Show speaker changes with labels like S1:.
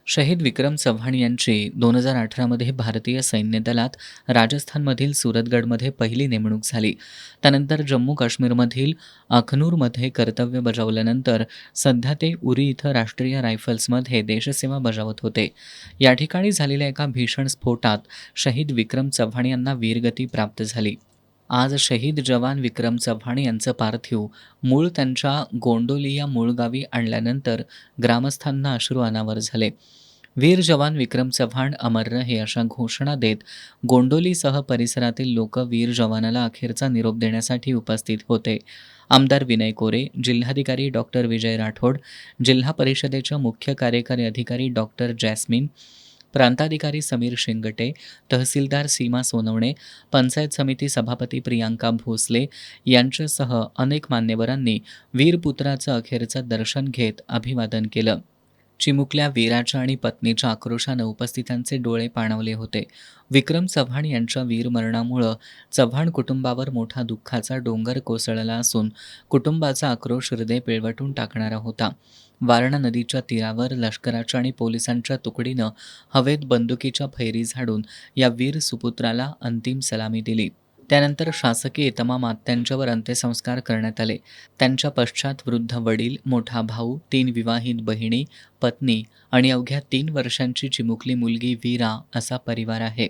S1: शहीद विक्रम चव्हाण यांची 2018मध्ये भारतीय सैन्य दलात राजस्थानमधील सुरतगडमध्ये पहिली नेमणूक झाली. त्यानंतर जम्मू काश्मीरमधील अखनूरमध्ये कर्तव्य बजावल्यानंतर सध्या ते उरी इथं राष्ट्रीय रायफल्समध्ये देशसेवा बजावत होते. या ठिकाणी झालेल्या एका भीषण स्फोटात शहीद विक्रम चव्हाण यांना वीरगती प्राप्त झाली. आज शहीद जवान विक्रम चव्हाण यांचं पार्थिव मूळ त्यांच्या गोंडोली या मूळ गावी आणल्यानंतर ग्रामस्थांना अश्रू अनावर झाले. वीर जवान विक्रम चव्हाण अमर रहे अशा घोषणा देत गोंडोलीसह परिसरातील लोक वीर जवानाला अखेरचा निरोप देण्यासाठी उपस्थित होते. आमदार विनय कोरे, जिल्हाधिकारी डॉक्टर विजय राठोड, जिल्हा परिषदेच्या मुख्य कार्यकारी अधिकारी डॉक्टर जॅस्मिन, प्रांताधिकारी समीर शिंगटे, तहसीलदार सीमा सोनवणे, पंचायत समिती सभापती प्रियांका भोसले यांच्यासह अनेक मान्यवरांनी वीरपुत्राचं अखेरचं दर्शन घेत अभिवादन केलं. चिमुकल्या वीराच्या आणि पत्नीच्या आक्रोशानं उपस्थितांचे डोळे पाणावले होते. विक्रम चव्हाण यांच्या वीरमरणामुळं चव्हाण कुटुंबावर मोठा दुःखाचा डोंगर कोसळला असून कुटुंबाचा आक्रोश हृदय पिळवटून टाकणारा होता. वारणा नदीच्या तीरावर लष्कराच्या आणि पोलिसांच्या तुकडीनं हवेत बंदुकीच्या फैरी झाडून या वीर सुपुत्राला अंतिम सलामी दिली. त्यानंतर शासकीय इतमामात त्यांच्यावर अंत्यसंस्कार करण्यात आले. त्यांच्या पश्चात वृद्ध वडील, मोठा भाऊ, 3 विवाहित बहिणी, पत्नी आणि अवघ्या 3 वर्षांची चिमुकली मुलगी वीरा असा परिवार आहे.